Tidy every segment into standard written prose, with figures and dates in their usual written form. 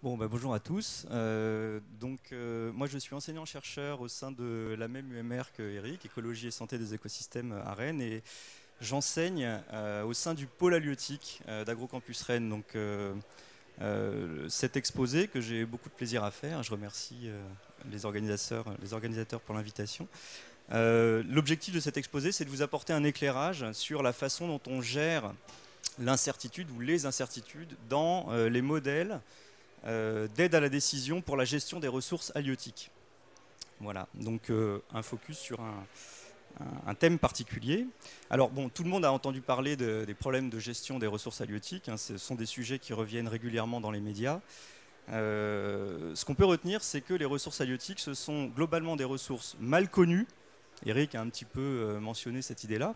Bon, bah, bonjour à tous. Moi, je suis enseignant-chercheur au sein de la même UMR que Eric, Écologie et Santé des écosystèmes à Rennes, et j'enseigne au sein du pôle halieutique d'AgroCampus Rennes. Cet exposé que j'ai beaucoup de plaisir à faire, je remercie les organisateurs pour l'invitation. L'objectif de cet exposé, c'est de vous apporter un éclairage sur la façon dont on gère l'incertitude ou les incertitudes dans les modèles d'aide à la décision pour la gestion des ressources halieutiques. Voilà, donc un focus sur un thème particulier. Alors bon, tout le monde a entendu parler des problèmes de gestion des ressources halieutiques, hein, ce sont des sujets qui reviennent régulièrement dans les médias. Ce qu'on peut retenir, c'est que les ressources halieutiques, ce sont globalement des ressources mal connues. Eric a un petit peu mentionné cette idée-là.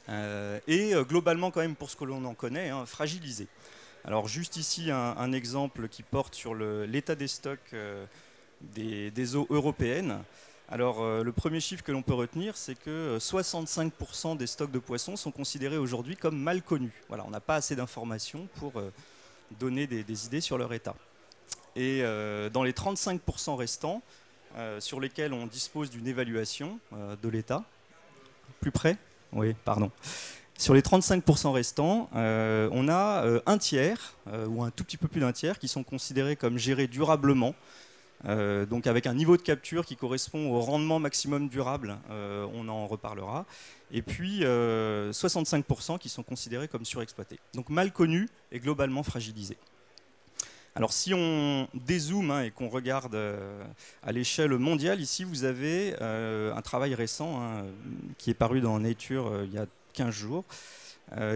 Globalement quand même, pour ce que l'on en connaît, hein, fragilisées. Alors juste ici un exemple qui porte sur l'état des stocks des eaux européennes. Alors le premier chiffre que l'on peut retenir, c'est que 65% des stocks de poissons sont considérés aujourd'hui comme mal connus. Voilà, on n'a pas assez d'informations pour donner des idées sur leur état. Et dans les 35% restants, sur lesquels on dispose d'une évaluation de l'état, plus près ? Oui, pardon. Sur les 35% restants, on a un tiers, ou un tout petit peu plus d'un tiers, qui sont considérés comme gérés durablement, donc avec un niveau de capture qui correspond au rendement maximum durable, on en reparlera, et puis 65% qui sont considérés comme surexploités. Donc mal connus et globalement fragilisés. Alors si on dézoome et qu'on regarde à l'échelle mondiale, ici vous avez un travail récent qui est paru dans Nature il y a 15 jours,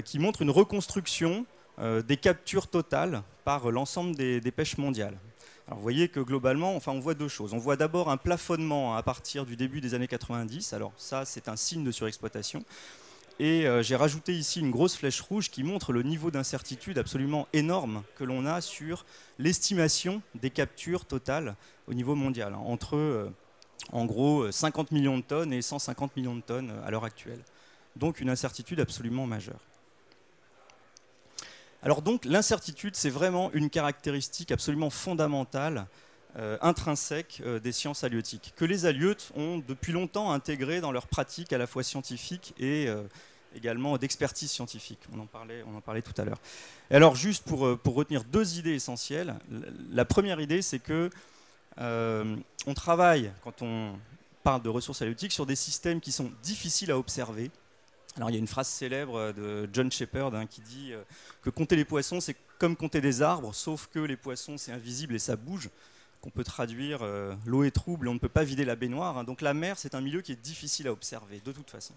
qui montre une reconstruction des captures totales par l'ensemble des pêches mondiales. Alors vous voyez que globalement, on voit deux choses. On voit d'abord un plafonnement à partir du début des années 90. Alors ça, c'est un signe de surexploitation. Et j'ai rajouté ici une grosse flèche rouge qui montre le niveau d'incertitude absolument énorme que l'on a sur l'estimation des captures totales au niveau mondial, hein, entre en gros 50 millions de tonnes et 150 millions de tonnes à l'heure actuelle. Donc une incertitude absolument majeure. Alors donc l'incertitude, c'est vraiment une caractéristique absolument fondamentale, intrinsèque des sciences halieutiques, que les halieutes ont depuis longtemps intégrée dans leur pratique à la fois scientifique et également d'expertise scientifique. On en parlait tout à l'heure. Alors juste pour retenir deux idées essentielles. La première idée, c'est que on travaille, quand on parle de ressources halieutiques, sur des systèmes qui sont difficiles à observer. Alors il y a une phrase célèbre de John Shepherd qui dit que compter les poissons, c'est comme compter des arbres, sauf que les poissons, c'est invisible et ça bouge, qu'on peut traduire l'eau est trouble et on ne peut pas vider la baignoire. Hein. Donc la mer, c'est un milieu qui est difficile à observer, de toute façon.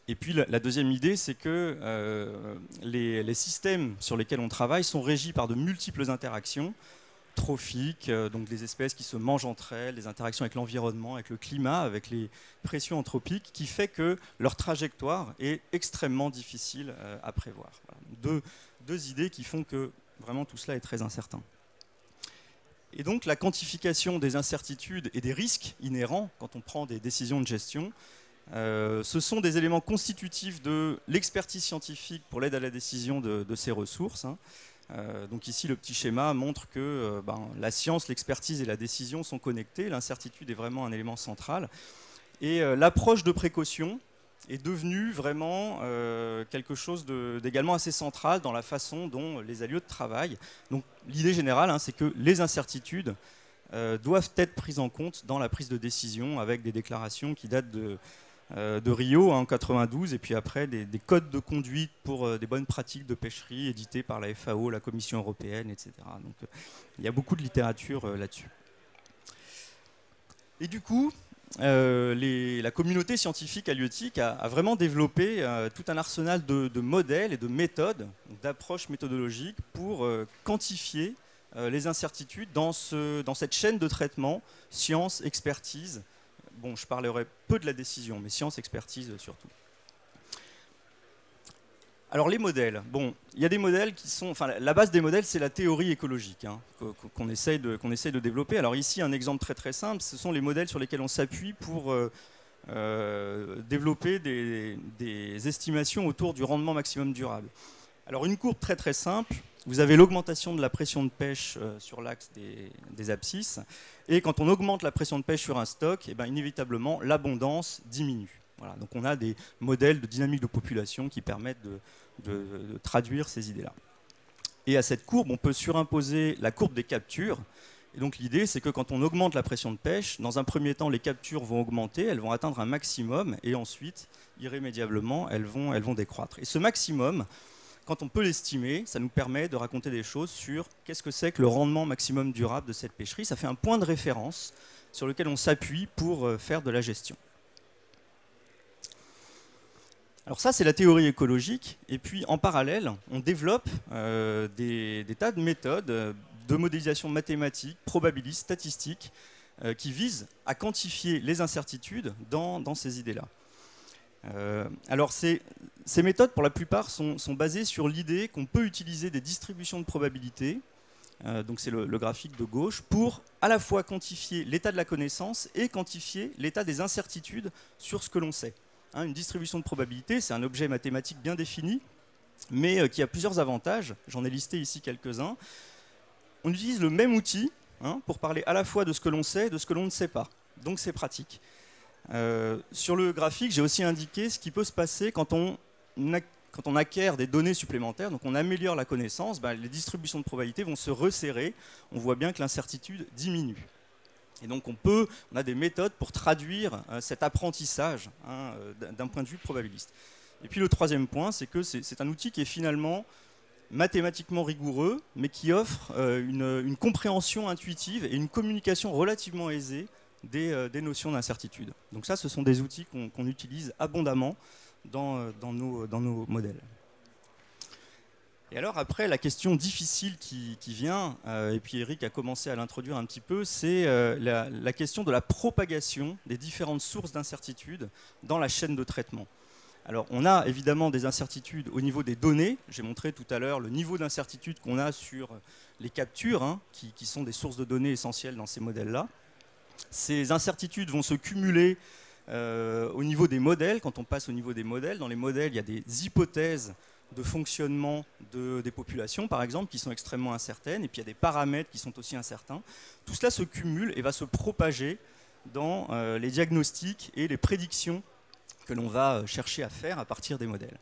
Et puis la deuxième idée, c'est que les systèmes sur lesquels on travaille sont régis par de multiples interactions trophiques, donc des espèces qui se mangent entre elles, des interactions avec l'environnement, avec le climat, avec les pressions anthropiques, qui fait que leur trajectoire est extrêmement difficile à prévoir. Voilà. Deux idées qui font que vraiment tout cela est très incertain. Et donc la quantification des incertitudes et des risques inhérents quand on prend des décisions de gestion, ce sont des éléments constitutifs de l'expertise scientifique pour l'aide à la décision de ces ressources. Hein. Donc ici, le petit schéma montre que la science, l'expertise et la décision sont connectées. L'incertitude est vraiment un élément central. Et l'approche de précaution est devenue vraiment quelque chose d'également assez central dans la façon dont les halieutes travaillent. Donc l'idée générale, hein, c'est que les incertitudes doivent être prises en compte dans la prise de décision avec des déclarations qui datent de Rio en 92 et puis après des codes de conduite pour des bonnes pratiques de pêcherie édités par la FAO, la Commission européenne, etc. Donc il y a beaucoup de littérature là-dessus. Et du coup, la communauté scientifique halieutique a vraiment développé tout un arsenal de modèles et de méthodes, d'approches méthodologiques pour quantifier les incertitudes dans cette chaîne de traitement, science, expertise. Bon, je parlerai peu de la décision, mais science, expertise surtout. Alors les modèles, bon, il y a des modèles qui sont, la base des modèles, c'est la théorie écologique hein, qu'on essaye de développer. Alors ici, un exemple très très simple, ce sont les modèles sur lesquels on s'appuie pour développer des estimations autour du rendement maximum durable. Alors une courbe très très simple vous avez l'augmentation de la pression de pêche sur l'axe des abscisses. Et quand on augmente la pression de pêche sur un stock, inévitablement, l'abondance diminue. Voilà, donc on a des modèles de dynamique de population qui permettent de traduire ces idées-là. Et à cette courbe, on peut surimposer la courbe des captures. Et donc l'idée, c'est que quand on augmente la pression de pêche, dans un premier temps, les captures vont augmenter, elles vont atteindre un maximum, et ensuite, irrémédiablement, elles vont décroître. Et ce maximum, quand on peut l'estimer, ça nous permet de raconter des choses sur qu'est-ce que c'est que le rendement maximum durable de cette pêcherie. Ça fait un point de référence sur lequel on s'appuie pour faire de la gestion. Alors ça, c'est la théorie écologique. Et puis, en parallèle, on développe des tas de méthodes de modélisation mathématique, probabiliste, statistique, qui visent à quantifier les incertitudes dans ces idées-là. Alors ces méthodes, pour la plupart, sont basées sur l'idée qu'on peut utiliser des distributions de probabilité, donc c'est le graphique de gauche, pour à la fois quantifier l'état de la connaissance et quantifier l'état des incertitudes sur ce que l'on sait. Une distribution de probabilité, c'est un objet mathématique bien défini, mais qui a plusieurs avantages. J'en ai listé ici quelques-uns. On utilise le même outil pour parler à la fois de ce que l'on sait et de ce que l'on ne sait pas. Donc c'est pratique. Sur le graphique, j'ai aussi indiqué ce qui peut se passer quand on acquiert des données supplémentaires, donc on améliore la connaissance, les distributions de probabilité vont se resserrer, on voit bien que l'incertitude diminue. Et donc on a des méthodes pour traduire cet apprentissage d'un point de vue probabiliste. Et puis le troisième point, c'est que c'est un outil qui est finalement mathématiquement rigoureux, mais qui offre une compréhension intuitive et une communication relativement aisée des notions d'incertitude. Donc ça, ce sont des outils qu'on utilise abondamment dans nos modèles. Et alors après, la question difficile qui vient, et puis Eric a commencé à l'introduire un petit peu, c'est la question de la propagation des différentes sources d'incertitude dans la chaîne de traitement. Alors on a évidemment des incertitudes au niveau des données. J'ai montré tout à l'heure le niveau d'incertitude qu'on a sur les captures, qui sont des sources de données essentielles dans ces modèles-là. Ces incertitudes vont se cumuler au niveau des modèles. Quand on passe au niveau des modèles, dans les modèles, il y a des hypothèses de fonctionnement des populations, par exemple, qui sont extrêmement incertaines, et puis il y a des paramètres qui sont aussi incertains. Tout cela se cumule et va se propager dans les diagnostics et les prédictions que l'on va chercher à faire à partir des modèles.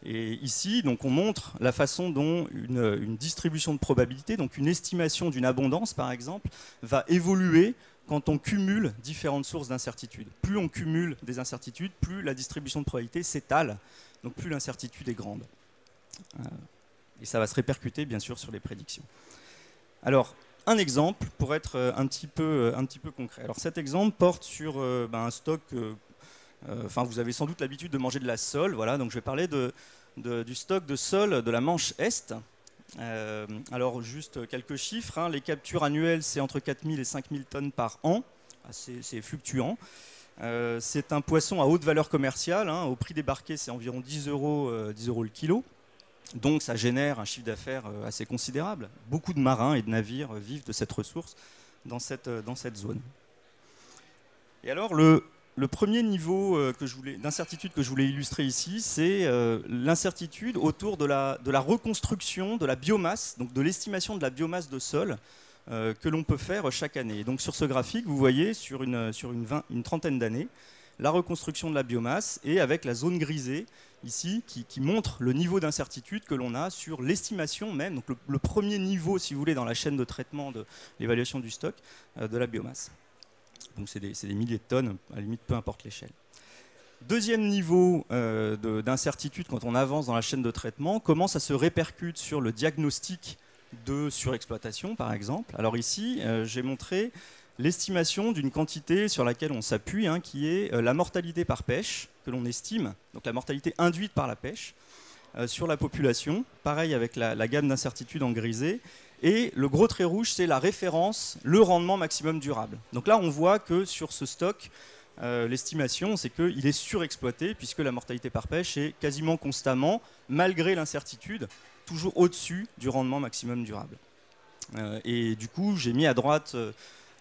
Et ici, donc, on montre la façon dont une distribution de probabilité, donc une estimation d'une abondance, par exemple, va évoluer quand on cumule différentes sources d'incertitude. Plus on cumule des incertitudes, plus la distribution de probabilité s'étale, donc plus l'incertitude est grande. Et ça va se répercuter, bien sûr, sur les prédictions. Alors, un exemple pour être un petit peu concret. Alors, cet exemple porte sur un stock... vous avez sans doute l'habitude de manger de la sole, voilà, donc je vais parler du stock de sole de la Manche Est. Alors juste quelques chiffres, les captures annuelles c'est entre 4000 et 5000 tonnes par an, c'est fluctuant. C'est un poisson à haute valeur commerciale, au prix débarqué c'est environ 10 euros le kilo, donc ça génère un chiffre d'affaires assez considérable. Beaucoup de marins et de navires vivent de cette ressource dans cette zone. Et alors le premier niveau d'incertitude que je voulais illustrer ici, c'est l'incertitude autour de la reconstruction de la biomasse, donc de l'estimation de la biomasse de sol que l'on peut faire chaque année. Et donc sur ce graphique, vous voyez sur une trentaine d'années, la reconstruction de la biomasse et avec la zone grisée ici qui montre le niveau d'incertitude que l'on a sur l'estimation même, donc le premier niveau, si vous voulez, dans la chaîne de traitement de l'évaluation du stock de la biomasse. Donc c'est des milliers de tonnes, à la limite, peu importe l'échelle. Deuxième niveau d'incertitude quand on avance dans la chaîne de traitement, comment ça se répercute sur le diagnostic de surexploitation, par exemple. Alors ici, j'ai montré l'estimation d'une quantité sur laquelle on s'appuie, qui est la mortalité par pêche, que l'on estime, donc la mortalité induite par la pêche, sur la population. Pareil avec la gamme d'incertitude en grisé. Et le gros trait rouge, c'est la référence, le rendement maximum durable. Donc là, on voit que sur ce stock, l'estimation, c'est qu'il est surexploité, puisque la mortalité par pêche est quasiment constamment, malgré l'incertitude, toujours au-dessus du rendement maximum durable. Et du coup, j'ai mis à droite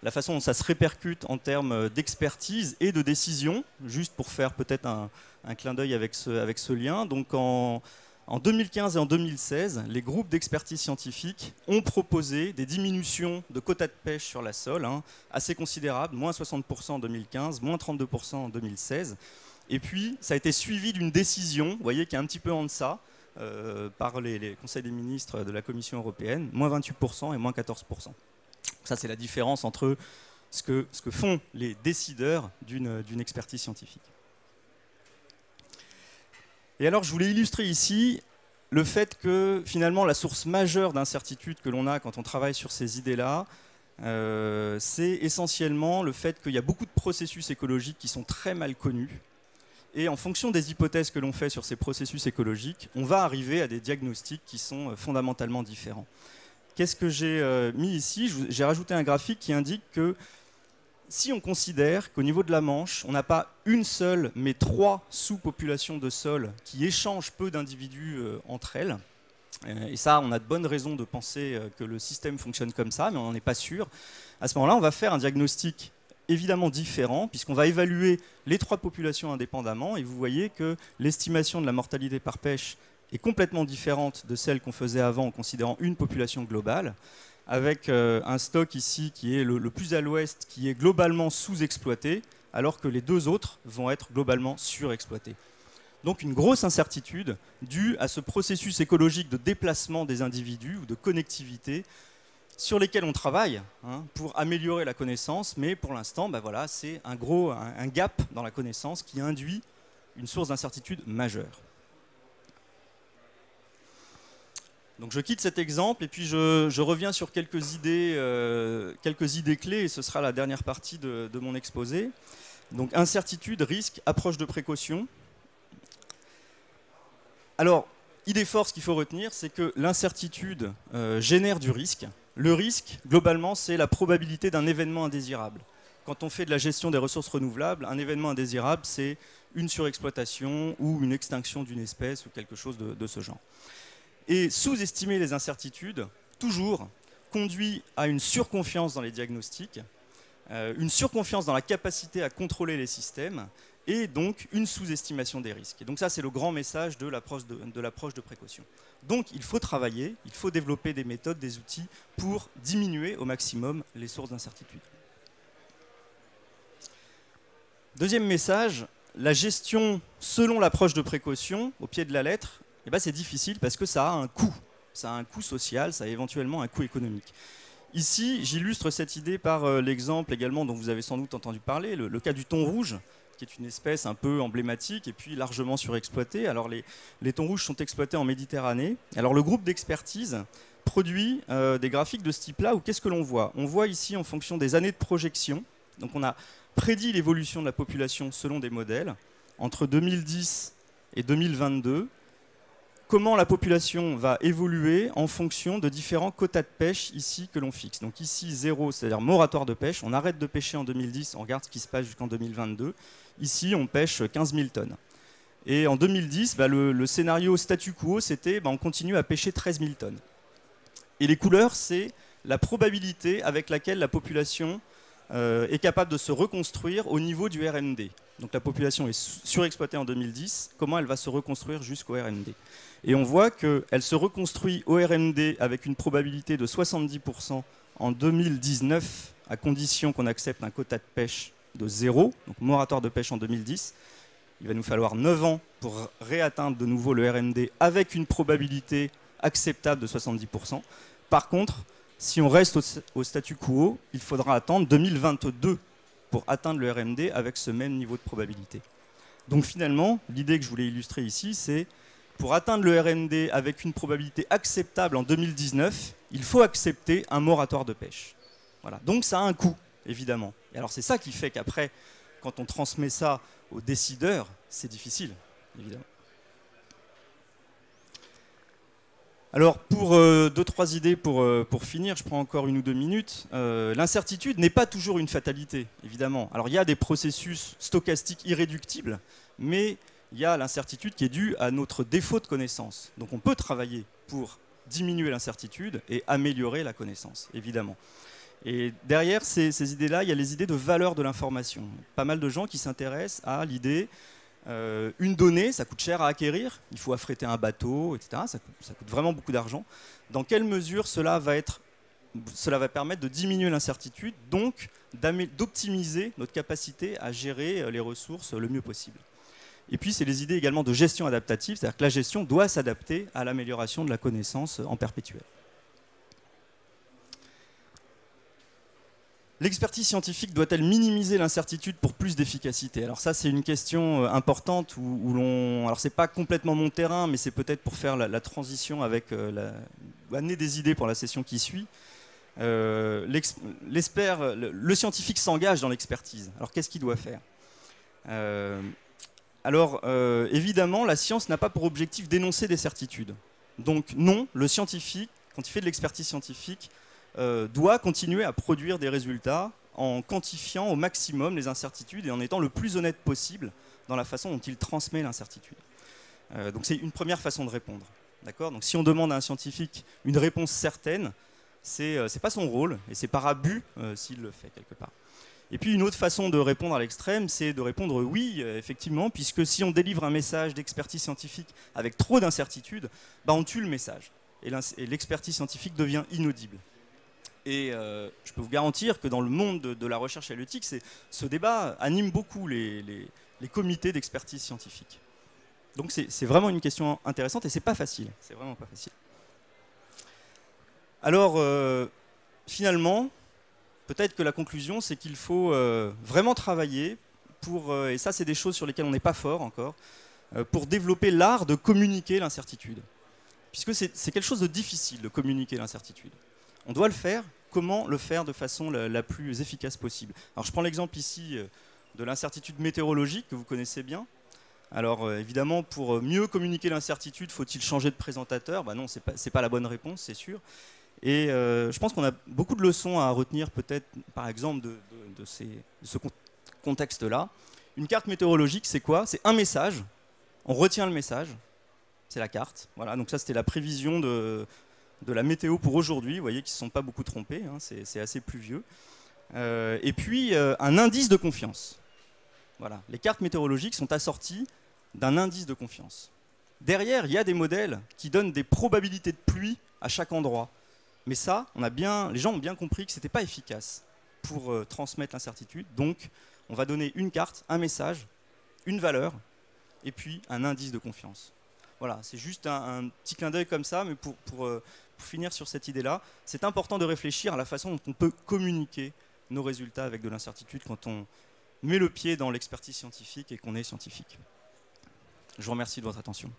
la façon dont ça se répercute en termes d'expertise et de décision, juste pour faire peut-être un clin d'œil avec ce lien. Donc En 2015 et en 2016, les groupes d'expertise scientifique ont proposé des diminutions de quotas de pêche sur la sole, assez considérables, moins 60% en 2015, moins 32% en 2016. Et puis, ça a été suivi d'une décision, vous voyez, qui est un petit peu en deçà, par les conseils des ministres de la Commission européenne, moins 28% et moins 14%. Ça, c'est la différence entre ce que font les décideurs d'une expertise scientifique. Et alors, je voulais illustrer ici le fait que, finalement, la source majeure d'incertitude que l'on a quand on travaille sur ces idées-là, c'est essentiellement le fait qu'il y a beaucoup de processus écologiques qui sont très mal connus. Et en fonction des hypothèses que l'on fait sur ces processus écologiques, on va arriver à des diagnostics qui sont fondamentalement différents. Qu'est-ce que j'ai mis ici? J'ai rajouté un graphique qui indique que si on considère qu'au niveau de la Manche, on n'a pas une seule, mais 3 sous-populations de sol qui échangent peu d'individus entre elles, et ça, on a de bonnes raisons de penser que le système fonctionne comme ça, mais on n'en est pas sûr, à ce moment-là, on va faire un diagnostic évidemment différent, puisqu'on va évaluer les 3 populations indépendamment, et vous voyez que l'estimation de la mortalité par pêche est complètement différente de celle qu'on faisait avant en considérant une population globale, avec un stock ici qui est le plus à l'ouest, qui est globalement sous-exploité, alors que les 2 autres vont être globalement surexploités. Donc une grosse incertitude due à ce processus écologique de déplacement des individus ou de connectivité sur lesquels on travaille pour améliorer la connaissance, mais pour l'instant, voilà, c'est un gap dans la connaissance qui induit une source d'incertitude majeure. Donc je quitte cet exemple et puis je reviens sur quelques idées clés, et ce sera la dernière partie de mon exposé. Donc incertitude, risque, approche de précaution. Alors, idée force qu'il faut retenir, c'est que l'incertitude génère du risque. Le risque, globalement, c'est la probabilité d'un événement indésirable. Quand on fait de la gestion des ressources renouvelables, un événement indésirable, c'est une surexploitation ou une extinction d'une espèce ou quelque chose de ce genre. Et sous-estimer les incertitudes, toujours, conduit à une surconfiance dans les diagnostics, une surconfiance dans la capacité à contrôler les systèmes, et donc une sous-estimation des risques. Et donc ça, c'est le grand message de l'approche de précaution. Donc il faut travailler, il faut développer des méthodes, des outils pour diminuer au maximum les sources d'incertitude. Deuxième message, la gestion selon l'approche de précaution, au pied de la lettre, c'est difficile parce que ça a un coût. Ça a un coût social, ça a éventuellement un coût économique. Ici, j'illustre cette idée par l'exemple également dont vous avez sans doute entendu parler, le cas du thon rouge, qui est une espèce un peu emblématique et puis largement surexploitée. Alors les thons rouges sont exploités en Méditerranée. Alors le groupe d'expertise produit des graphiques de ce type-là, où qu'est-ce que l'on voit? On voit ici en fonction des années de projection. Donc on a prédit l'évolution de la population selon des modèles entre 2010 et 2022. Comment la population va évoluer en fonction de différents quotas de pêche ici que l'on fixe. Donc ici 0, c'est-à-dire moratoire de pêche. On arrête de pêcher en 2010, on regarde ce qui se passe jusqu'en 2022. Ici, on pêche 15 000 tonnes. Et en 2010, le scénario statu quo, c'était on continue à pêcher 13 000 tonnes. Et les couleurs, c'est la probabilité avec laquelle la population est capable de se reconstruire au niveau du RMD. Donc la population est surexploitée en 2010, comment elle va se reconstruire jusqu'au RMD. Et on voit qu'elle se reconstruit au RMD avec une probabilité de 70% en 2019, à condition qu'on accepte un quota de pêche de 0, donc moratoire de pêche en 2010. Il va nous falloir 9 ans pour réatteindre de nouveau le RMD avec une probabilité acceptable de 70%. Par contre, si on reste au statu quo, il faudra attendre 2022 pour atteindre le RMD avec ce même niveau de probabilité. Donc finalement, l'idée que je voulais illustrer ici, c'est pour atteindre le RMD avec une probabilité acceptable en 2019, il faut accepter un moratoire de pêche. Voilà. Donc ça a un coût, évidemment. Et alors c'est ça qui fait qu'après, quand on transmet ça aux décideurs, c'est difficile, évidemment. Alors pour 2-3 idées pour finir, je prends encore 1 ou 2 minutes. L'incertitude n'est pas toujours une fatalité, évidemment. Alors il y a des processus stochastiques irréductibles, mais il y a l'incertitude qui est due à notre défaut de connaissance. Donc on peut travailler pour diminuer l'incertitude et améliorer la connaissance, évidemment. Et derrière ces idées-là, il y a les idées de valeur de l'information. Pas mal de gens qui s'intéressent à l'idée Une donnée, ça coûte cher à acquérir, il faut affréter un bateau, etc. Ça coûte vraiment beaucoup d'argent. Dans quelle mesure cela va permettre de diminuer l'incertitude, donc d'optimiser notre capacité à gérer les ressources le mieux possible. Et puis, c'est les idées également de gestion adaptative, c'est-à-dire que la gestion doit s'adapter à l'amélioration de la connaissance en perpétuel. L'expertise scientifique doit-elle minimiser l'incertitude pour plus d'efficacité? Alors ça, c'est une question importante où l'on... Alors c'est pas complètement mon terrain, mais c'est peut-être pour faire la transition avec... amener des idées pour la session qui suit. Le scientifique s'engage dans l'expertise. Alors qu'est-ce qu'il doit faire? Évidemment, la science n'a pas pour objectif d'énoncer des certitudes. Donc non, le scientifique, quand il fait de l'expertise scientifique, doit continuer à produire des résultats en quantifiant au maximum les incertitudes et en étant le plus honnête possible dans la façon dont il transmet l'incertitude. Donc c'est une première façon de répondre. Donc si on demande à un scientifique une réponse certaine, c'est pas son rôle et c'est par abus s'il le fait quelque part. Et puis une autre façon de répondre à l'extrême, c'est de répondre oui, effectivement, puisque si on délivre un message d'expertise scientifique avec trop d'incertitudes, on tue le message et l'expertise scientifique devient inaudible. Et je peux vous garantir que dans le monde de la recherche et l'éthique, ce débat anime beaucoup les comités d'expertise scientifique. Donc c'est vraiment une question intéressante et c'est pas facile. C'est vraiment pas facile. Alors finalement, peut-être que la conclusion, c'est qu'il faut vraiment travailler pour, et ça c'est des choses sur lesquelles on n'est pas fort encore, pour développer l'art de communiquer l'incertitude. Puisque c'est quelque chose de difficile de communiquer l'incertitude. On doit le faire. Comment le faire de façon la plus efficace possible? Alors je prends l'exemple ici de l'incertitude météorologique que vous connaissez bien. Alors évidemment, pour mieux communiquer l'incertitude, faut-il changer de présentateur? Non, c'est pas la bonne réponse, c'est sûr. Et je pense qu'on a beaucoup de leçons à retenir peut-être, par exemple, de ce contexte-là. Une carte météorologique, c'est quoi? C'est un message. On retient le message. C'est la carte. Voilà, donc ça, c'était la prévision de la météo pour aujourd'hui. Vous voyez qu'ils ne se sont pas beaucoup trompés, hein, c'est assez pluvieux. Et puis, un indice de confiance. Voilà. Les cartes météorologiques sont assorties d'un indice de confiance. Derrière, il y a des modèles qui donnent des probabilités de pluie à chaque endroit. Mais ça, les gens ont bien compris que ce n'était pas efficace pour transmettre l'incertitude. Donc, on va donner une carte, un message, une valeur, et puis un indice de confiance. Voilà, c'est juste un petit clin d'œil comme ça, mais pour finir sur cette idée-là, c'est important de réfléchir à la façon dont on peut communiquer nos résultats avec de l'incertitude quand on met le pied dans l'expertise scientifique et qu'on est scientifique. Je vous remercie de votre attention.